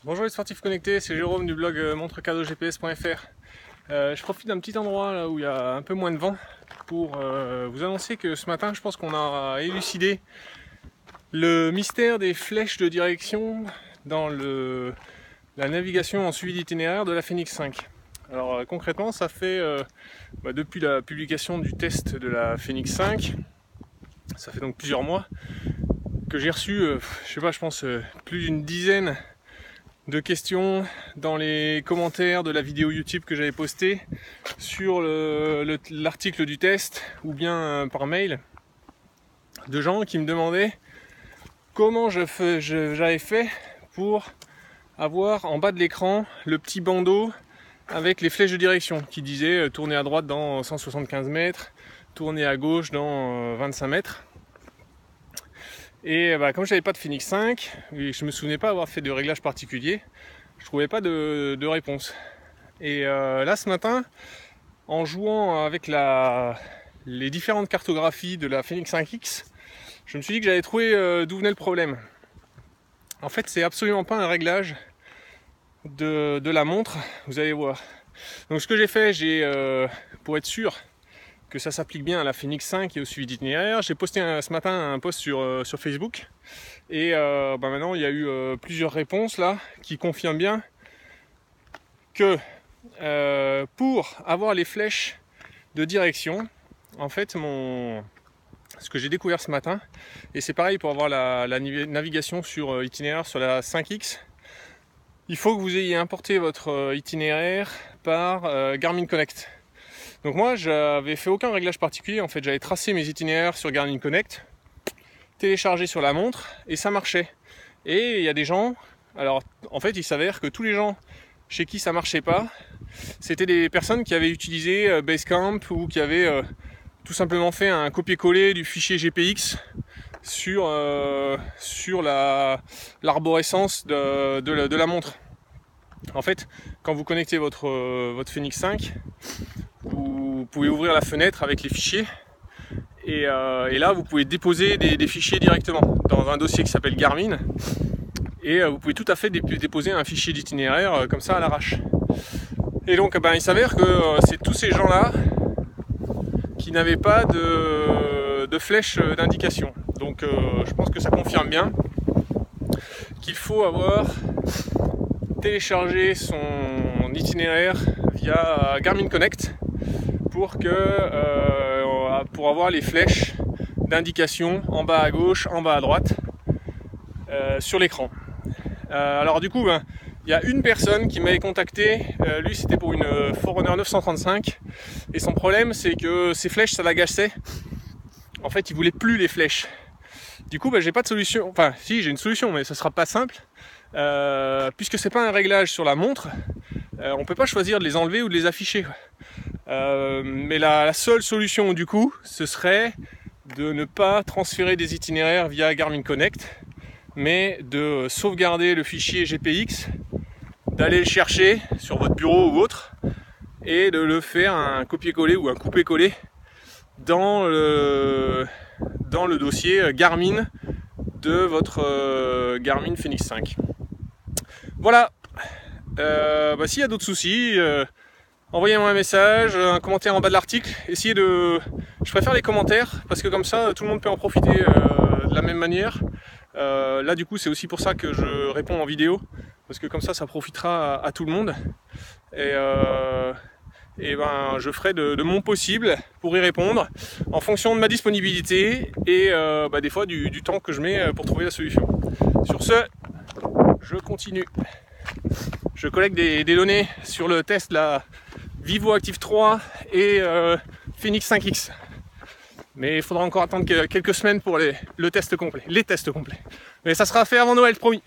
Bonjour les sportifs connectés, c'est Jérôme du blog montrecadogps.fr. Je profite d'un petit endroit là où il y a un peu moins de vent pour vous annoncer que ce matin je pense qu'on a élucidé le mystère des flèches de direction dans la navigation en suivi d'itinéraire de la Fenix 5. Alors concrètement ça fait depuis la publication du test de la Fenix 5, ça fait donc plusieurs mois que j'ai reçu, je pense plus d'une dizaine de questions dans les commentaires de la vidéo YouTube que j'avais postée sur l'article du test ou bien par mail de gens qui me demandaient comment j'avais fait pour avoir en bas de l'écran le petit bandeau avec les flèches de direction qui disait tourner à droite dans 175 mètres, tourner à gauche dans 25 mètres. Et comme je n'avais pas de Fenix 5, et je ne me souvenais pas avoir fait de réglage particulier, je ne trouvais pas de réponse. Et là ce matin, en jouant avec les différentes cartographies de la Fenix 5X, je me suis dit que j'avais trouvé d'où venait le problème. En fait, c'est absolument pas un réglage de la montre, vous allez voir. Donc ce que j'ai fait, pour être sûr que ça s'applique bien à la Fenix 5 et au suivi d'itinéraire, j'ai posté ce matin un post sur Facebook et maintenant il y a eu plusieurs réponses là qui confirment bien que pour avoir les flèches de direction, en fait ce que j'ai découvert ce matin, et c'est pareil pour avoir la navigation sur itinéraire sur la 5X, il faut que vous ayez importé votre itinéraire par Garmin Connect. Donc moi j'avais fait aucun réglage particulier, en fait j'avais tracé mes itinéraires sur Garmin Connect, téléchargé sur la montre et ça marchait. Et il y a des gens, alors en fait il s'avère que tous les gens chez qui ça marchait pas, c'était des personnes qui avaient utilisé Basecamp ou qui avaient tout simplement fait un copier-coller du fichier GPX sur l'arborescence de la montre. En fait, quand vous connectez votre Fenix 5, vous pouvez ouvrir la fenêtre avec les fichiers et là vous pouvez déposer des fichiers directement dans un dossier qui s'appelle Garmin et vous pouvez tout à fait déposer un fichier d'itinéraire comme ça à l'arrache. Et donc il s'avère que c'est tous ces gens là qui n'avaient pas de flèche d'indication. Donc je pense que ça confirme bien qu'il faut avoir téléchargé son itinéraire via Garmin Connect pour avoir les flèches d'indication en bas à gauche, en bas à droite sur l'écran. Alors du coup, il y a une personne qui m'avait contacté, lui c'était pour une Forerunner 935 et son problème c'est que ses flèches ça l'agaçait. En fait il voulait plus les flèches. Du coup j'ai pas de solution, enfin si j'ai une solution mais ce sera pas simple puisque c'est pas un réglage sur la montre, on peut pas choisir de les enlever ou de les afficher. Mais la seule solution du coup ce serait de ne pas transférer des itinéraires via Garmin Connect mais de sauvegarder le fichier GPX, d'aller le chercher sur votre bureau ou autre et de le faire un copier-coller ou un couper-coller dans le dossier Garmin de votre Garmin Fenix 5. Voilà, s'il y a d'autres soucis, envoyez-moi un message, un commentaire en bas de l'article. Je préfère les commentaires parce que comme ça tout le monde peut en profiter de la même manière. Là du coup c'est aussi pour ça que je réponds en vidéo parce que comme ça profitera à tout le monde et je ferai de mon possible pour y répondre en fonction de ma disponibilité et des fois du temps que je mets pour trouver la solution. Sur ce, je continue. Je collecte des données sur le test la Vivo Active 3 et Fenix 5X. Mais il faudra encore attendre quelques semaines pour les tests complets. Mais ça sera fait avant Noël, promis.